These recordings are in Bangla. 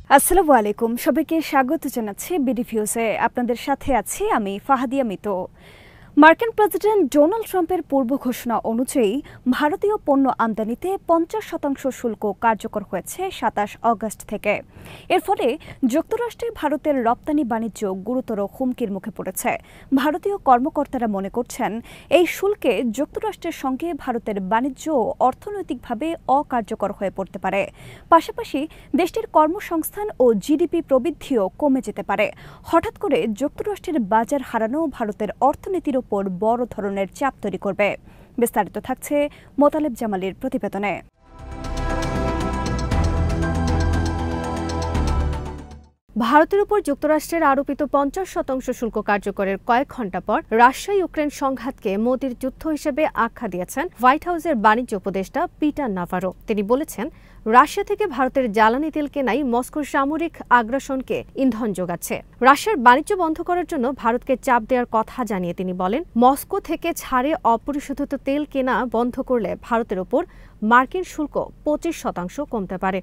আসসালামু আলাইকুম, সবাইকে স্বাগত জানাচ্ছি বিডিভিউজে। আপনাদের সাথে আছি আমি ফাহাদিয়া মিতো। মার্কিন প্রেসিডেন্ট ডোনাল্ড ট্রাম্পের পূর্ব ঘোষণা অনুযায়ী ভারতীয় পণ্য আমদানিতে 50% শুল্ক কার্যকর হয়েছে 27 অগস্ট থেকে। এর ফলে যুক্তরাষ্ট্রে ভারতের রপ্তানি বাণিজ্য গুরুতর হুমকির মুখে পড়েছে। ভারতীয় কর্মকর্তারা মনে করছেন, এই শুল্কে যুক্তরাষ্ট্রের সঙ্গে ভারতের বাণিজ্য অর্থনৈতিকভাবে অকার্যকর হয়ে পড়তে পারে। পাশাপাশি দেশটির কর্মসংস্থান ও জিডিপি প্রবৃদ্ধিও কমে যেতে পারে। হঠাৎ করে যুক্তরাষ্ট্রের বাজার হারানো ভারতের অর্থনীতির উপর বড় ধরনের চাপ তৈরি করবে। বিস্তারিত থাকছে মোতালেব জামালের প্রতিবেদনে। ভারতের উপর যুক্তরাষ্ট্রের আরোপিত 50% শুল্ক কার্যকরের কয়েক ঘণ্টা পর রাশিয়া ইউক্রেন সংঘাতকে মোদির যুদ্ধ হিসেবে আখ্যা দিয়েছেন হোয়াইট হাউসের বাণিজ্য উপদেষ্টা পিটার নাভারো। তিনি বলেছেন, রাশিয়া থেকে ভারতের জ্বালানি তেল কেনাই মস্কোর সামরিক আগ্রাসনকে ইন্ধন যোগাচ্ছে। রাশিয়ার বাণিজ্য বন্ধ করার জন্য ভারতকে চাপ দেওয়ার কথা জানিয়ে তিনি বলেন, মস্কো থেকে ছাড়ে অপরিশোধিত তেল কেনা বন্ধ করলে ভারতের উপর মার্কিন শুল্ক 25% কমতে পারে।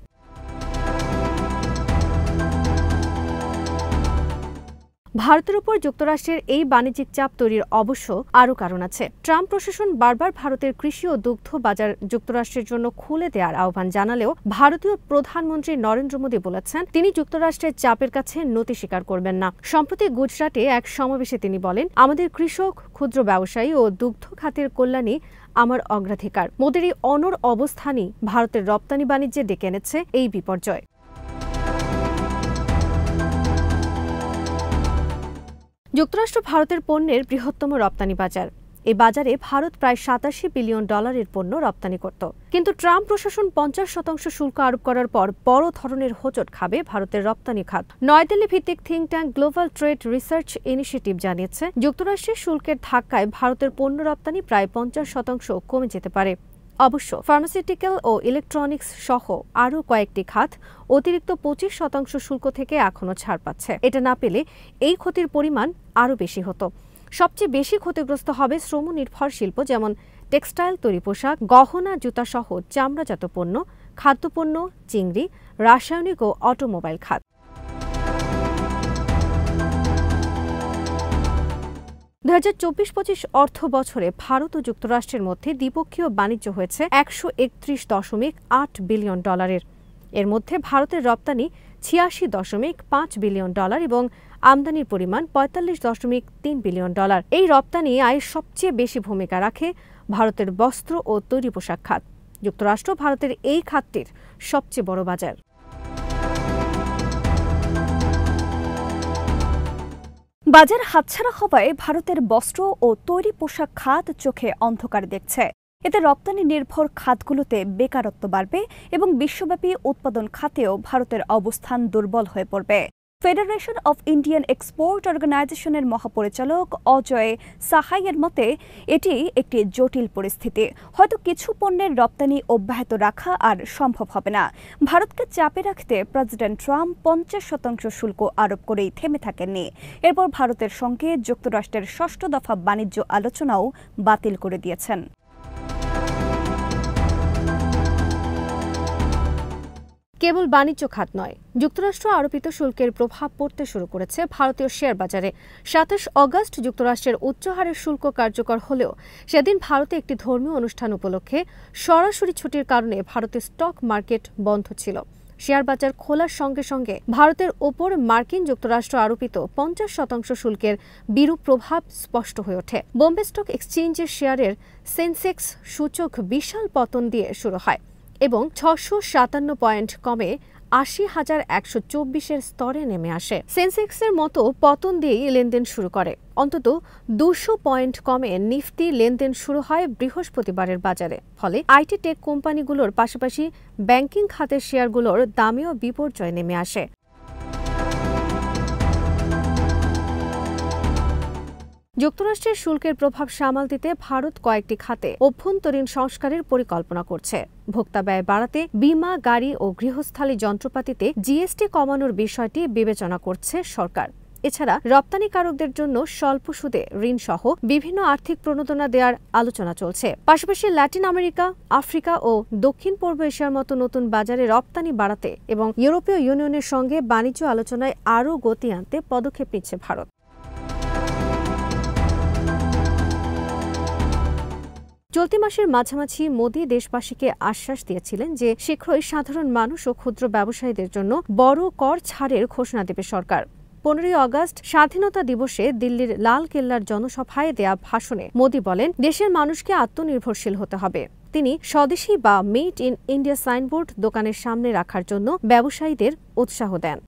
ভারতের উপর যুক্তরাষ্ট্রের এই বাণিজ্যিক চাপ তৈরির অবশ্য আরও কারণ আছে। ট্রাম্প প্রশাসন বারবার ভারতের কৃষি ও দুগ্ধ বাজার যুক্তরাষ্ট্রের জন্য খুলে দেওয়ার আহ্বান জানালেও ভারতীয় প্রধানমন্ত্রী নরেন্দ্র মোদী বলেছেন, তিনি যুক্তরাষ্ট্রের চাপের কাছে নতি স্বীকার করবেন না। সম্প্রতি গুজরাটে এক সমাবেশে তিনি বলেন, আমাদের কৃষক, ক্ষুদ্র ব্যবসায়ী ও দুগ্ধ খাতের কল্যাণই আমার অগ্রাধিকার। মোদির এই অনড় অবস্থানই ভারতের রপ্তানি বাণিজ্যে ডেকে এনেছে এই বিপর্যয়। যুক্তরাষ্ট্র ভারতের পণ্যের বৃহত্তম রপ্তানি বাজার। এই বাজারে ভারত প্রায় $87 বিলিয়ন পণ্য রপ্তানি করত। কিন্তু ট্রাম্প প্রশাসন 50% শুল্ক আরোপ করার পর বড় ধরনের হোঁচট খাবে ভারতের রপ্তানি খাত। নয়াদিল্লি ভিত্তিক think tank global trade research initiative জানিয়েছে, যুক্তরাষ্ট্রের শুল্কের ধাক্কায় ভারতের পণ্য রপ্তানি প্রায় 50% কমে যেতে পারে। অবশ্য ফার্মাসিউটিক্যাল ও ইলেকট্রনিক্স সহ আরও কয়েকটি খাত অতিরিক্ত 25% শুল্ক থেকে এখনও ছাড় পাচ্ছে। এটা না পেলে এই ক্ষতির পরিমাণ আরও বেশি হতো। সবচেয়ে বেশি ক্ষতিগ্রস্ত হবে শ্রম নির্ভর শিল্প, যেমন টেক্সটাইল, তৈরি পোশাক, গহনা, জুতা সহ চামড়াজাত পণ্য, খাদ্যপণ্য, চিংড়ি, রাসায়নিক ও অটোমোবাইল খাত। $2024-25 অর্থ বছরে ভারত ও যুক্তরাষ্ট্রের মধ্যে দ্বিপক্ষীয় বাণিজ্য হয়েছে $131.8 বিলিয়ন। এর মধ্যে ভারতের রপ্তানি $86.5 বিলিয়ন এবং আমদানির পরিমাণ $45.3 বিলিয়ন। এই রপ্তানি আয়ের সবচেয়ে বেশি ভূমিকা রাখে ভারতের বস্ত্র ও তৈরি পোশাক খাত। যুক্তরাষ্ট্র ভারতের এই খাতটির সবচেয়ে বড় বাজার। বাজার হাতছাড়া হওয়ায় ভারতের বস্ত্র ও তৈরি পোশাক খাত চোখে অন্ধকার দেখছে। এতে রপ্তানি নির্ভর খাতগুলোতে বেকারত্ব বাড়বে এবং বিশ্বব্যাপী উৎপাদন খাতেও ভারতের অবস্থান দুর্বল হয়ে পড়বে। ফেডারেশন অফ ইন্ডিয়ান এক্সপোর্ট অর্গানাইজেশনের মহাপরিচালক অজয় সাহাইয়ের মতে, এটি একটি জটিল পরিস্থিতি। হয়তো কিছু পণ্যের রপ্তানি অব্যাহত রাখা আর সম্ভব হবে না। ভারতকে চাপে রাখতে প্রেসিডেন্ট ট্রাম্প 50% শুল্ক আরোপ করেই থেমে থাকেননি। এরপর ভারতের সঙ্গে যুক্তরাষ্ট্রের 6ষ্ঠ দফা বাণিজ্য আলোচনাও বাতিল করে দিয়েছেন। কেবল বাণিজ্য খাত নয়, যুক্তরাষ্ট্র আরোপিত শুল্কের প্রভাব পড়তে শুরু করেছে ভারতীয় শেয়ার বাজারে। 27 অগস্ট যুক্তরাষ্ট্রের উচ্চ হারের শুল্ক কার্যকর হলেও সেদিন ভারতে একটি ধর্মীয় অনুষ্ঠান উপলক্ষে সরাসরি ছুটির কারণে ভারতের স্টক মার্কেট বন্ধ ছিল। শেয়ার বাজার খোলার সঙ্গে সঙ্গে ভারতের ওপর মার্কিন যুক্তরাষ্ট্র আরোপিত 50% শুল্কের বিরূপ প্রভাব স্পষ্ট হয়ে ওঠে। বোম্বে স্টক এক্সচেঞ্জের শেয়ারের সেন্সেক্স সূচক বিশাল পতন দিয়ে শুরু হয় এবং 657 পয়েন্ট কমে 80,124 স্তরে নেমে আসে। সেন্সেক্সের মতো পতন দিয়েই লেনদেন শুরু করে। অন্তত 200 পয়েন্ট কমে নিফটি লেনদেন শুরু হয় বৃহস্পতিবারের বাজারে। ফলে আইটি টেক কোম্পানিগুলোর পাশাপাশি ব্যাংকিং খাতের শেয়ারগুলোর দামেও বিপর্যয় নেমে আসে। যুক্তরাষ্ট্রের শুল্কের প্রভাব সামাল দিতে ভারত কয়েকটি খাতে অভ্যন্তরীণ সংস্কারের পরিকল্পনা করছে। ভোক্তা ব্যয় বাড়াতে বীমা, গাড়ি ও গৃহস্থালী যন্ত্রপাতিতে জিএসটি কমানোর বিষয়টি বিবেচনা করছে সরকার। এছাড়া রপ্তানিকারকদের জন্য স্বল্প সুদে ঋণ সহ বিভিন্ন আর্থিক প্রণোদনা দেওয়ার আলোচনা চলছে। পাশাপাশি ল্যাটিন আমেরিকা, আফ্রিকা ও দক্ষিণ পূর্ব এশিয়ার মতো নতুন বাজারে রপ্তানি বাড়াতে এবং ইউরোপীয় ইউনিয়নের সঙ্গে বাণিজ্য আলোচনায় আরও গতি আনতে পদক্ষেপ নিচ্ছে ভারত। চলতি মাসের মাঝামাঝি মোদি দেশবাসীকে আশ্বাস দিয়েছিলেন যে শীঘ্রই সাধারণ মানুষ ও ক্ষুদ্র ব্যবসায়ীদের জন্য বড় কর ছাড়ের ঘোষণা দেবে সরকার। 15 আগস্ট স্বাধীনতা দিবসে দিল্লির লাল কেল্লার জনসভায় দেয়া ভাষণে মোদি বলেন, দেশের মানুষকে আত্মনির্ভরশীল হতে হবে। তিনি স্বদেশী বা মেড ইন ইন্ডিয়া সাইনবোর্ড দোকানের সামনে রাখার জন্য ব্যবসায়ীদের উৎসাহ দেন।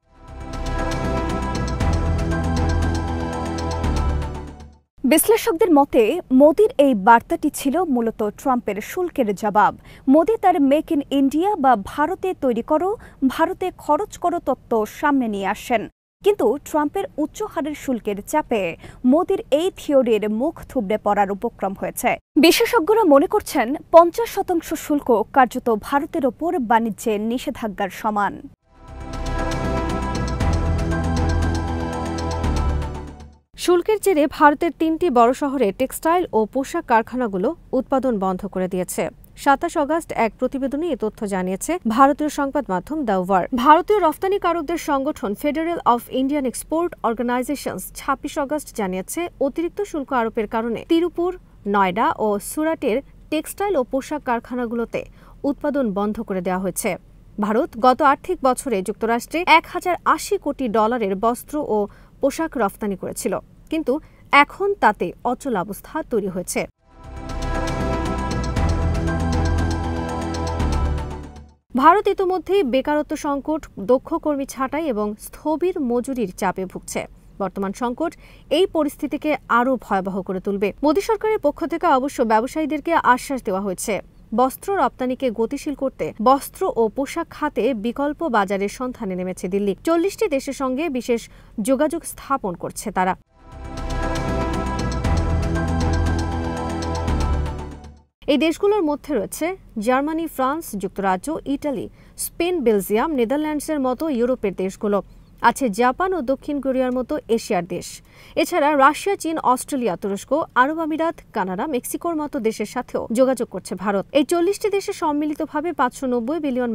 বিশ্লেষকদের মতে মোদির এই বার্তাটি ছিল মূলত ট্রাম্পের শুল্কের জবাব। মোদি তার মেক ইন ইন্ডিয়া বা ভারতে তৈরি করো, ভারতে খরচ করো তত্ত্ব সামনে নিয়ে আসেন। কিন্তু ট্রাম্পের উচ্চ হারের শুল্কের চাপে মোদির এই থিওরির মুখ থুবড়ে পড়ার উপক্রম হয়েছে। বিশেষজ্ঞরা মনে করছেন 50% শুল্ক কার্যত ভারতের ওপর বাণিজ্যে নিষেধাজ্ঞার সমান। শুল্কের জেরে ভারতের 3টি বড় শহরে টেক্সটাইল ও পোশাক কারখানাগুলো উৎপাদন বন্ধ করে দিয়েছে। 27 আগস্ট এক প্রতিবেদনে এ তথ্য জানিয়েছে ভারতীয় সংবাদ মাধ্যম দ্য ওয়ার। ভারতীয় রফতানিকারকদের সংগঠন federal of Indian export organisations 26 August জানিয়েছে, অতিরিক্ত শুল্ক আরোপের কারণে তিরুপুর, নয়ডা ও সুরাটের টেক্সটাইল ও পোশাক কারখানাগুলোতে উৎপাদন বন্ধ করে দেওয়া হয়েছে। ভারত গত আর্থিক বছরে যুক্তরাষ্ট্রে $1080 কোটি বস্ত্র ও পোশাক রফতানি করেছিল, কিন্তু এখন তাতে অচল অবস্থা তৈরি হয়েছে। ভারত ইতোমধ্যেই বেকারত্ব সংকট, দক্ষ কর্মী ছাঁটাই এবং স্থবির মজুরির চাপে ভুগছে। বর্তমান সংকট এই পরিস্থিতিকে আরও ভয়াবহ করে তুলবে। মোদী সরকারের পক্ষ থেকে অবশ্য ব্যবসায়ীদেরকে আশ্বাস দেওয়া হয়েছে, বস্ত্র রপ্তানিকে গতিশীল করতে বস্ত্র ও পোশাক খাতে বিকল্প বাজারের সন্ধানে নেমেছে দিল্লি। 40টি দেশের সঙ্গে বিশেষ যোগাযোগ স্থাপন করছে তারা। এই দেশগুলোর মধ্যে রয়েছে জার্মানি, ফ্রান্স, যুক্তরাজ্য, ইটালি, স্পেন, বেলজিয়াম, নেদারল্যান্ডসের মতো ইউরোপের দেশগুলো, আছে জাপান ও দক্ষিণ কোরিয়ার মতো এশিয়ার দেশ। এছাড়া রাশিয়া, চীন, অস্ট্রেলিয়া, তুরস্ক, আরব আমিরাত, কানাডা, মেক্সিকোর মতো দেশের সাথেও যোগাযোগ করছে ভারত। এই 40টি দেশে সম্মিলিতভাবে $590 বিলিয়ন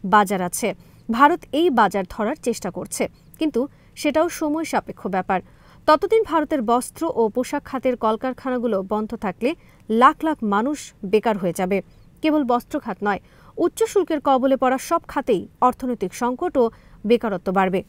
বাজার আছে। ভারত এই বাজার ধরার চেষ্টা করছে, কিন্তু সেটাও সময় সাপেক্ষ ব্যাপার। ততদিন ভারতের বস্ত্র ও পোশাক খাতের কলকারখানাগুলো বন্ধ থাকলে লাখ লাখ মানুষ বেকার হয়ে যাবে। কেবল বস্ত্র খাত নয়, উচ্চ শুল্কের কবলে পড়া সব খাতেই অর্থনৈতিক সংকট ও বেকারত্ব বাড়বে।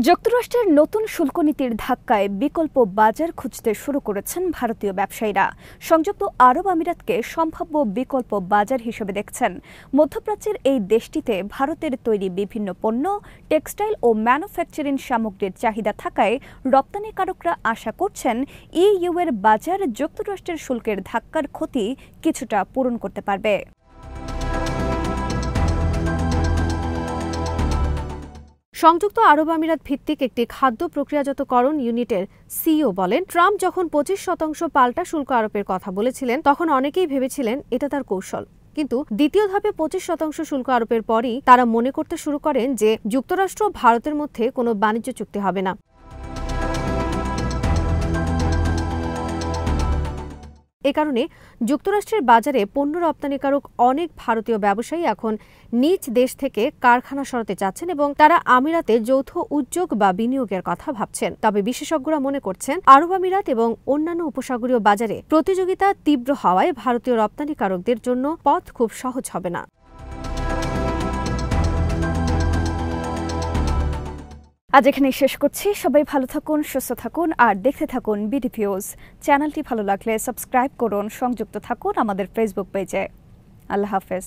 যুক্তরাষ্ট্রের নতুন শুল্ক নীতির ধাক্কায় বিকল্প বাজার খুঁজতে শুরু করেছেন ভারতীয় ব্যবসায়ীরা। সংযুক্ত আরব আমিরাতকে সম্ভাব্য বিকল্প বাজার হিসেবে দেখছেন। মধ্যপ্রাচ্যের এই দেশটিতে ভারতের তৈরি বিভিন্ন পণ্য, টেক্সটাইল ও ম্যানুফ্যাকচারিং সামগ্রীর চাহিদা থাকায় রপ্তানিকারকরা আশা করছেন ইইউ এর বাজার যুক্তরাষ্ট্রের শুল্কের ধাক্কার ক্ষতি কিছুটা পূরণ করতে পারবে। সংযুক্ত আরব আমিরাত ভিত্তিক একটি খাদ্য প্রক্রিয়াজাতকরণ ইউনিটের সিইও বলেন, ট্রাম্প যখন 25% পাল্টা শুল্ক আরোপের কথা বলেছিলেন তখন অনেকেই ভেবেছিলেন এটা তার কৌশল। কিন্তু দ্বিতীয় ধাপে 25% শুল্ক আরোপের পরই তারা মনে করতে শুরু করেন যে যুক্তরাষ্ট্র ও ভারতের মধ্যে কোনো বাণিজ্য চুক্তি হবে না। এ কারণে যুক্তরাষ্ট্রের বাজারে পণ্য রপ্তানিকারক অনেক ভারতীয় ব্যবসায়ী এখন নিজ দেশ থেকে কারখানা সরাতে চাচ্ছেন এবং তারা আমিরাতে যৌথ উদ্যোগ বা বিনিয়োগের কথা ভাবছেন। তবে বিশেষজ্ঞরা মনে করছেন আরব আমিরাত এবং অন্যান্য উপসাগরীয় বাজারে প্রতিযোগিতা তীব্র হওয়ায় ভারতীয় রপ্তানিকারকদের জন্য পথ খুব সহজ হবে না। আজ এখানেই শেষ করছি। সবাই ভালো থাকুন, সুস্থ থাকুন আর দেখতে থাকুন বিডিভিউজ। চ্যানেলটি ভালো লাগলে সাবস্ক্রাইব করুন, সংযুক্ত থাকুন আমাদের ফেসবুক পেজে। আল্লাহ হাফেজ।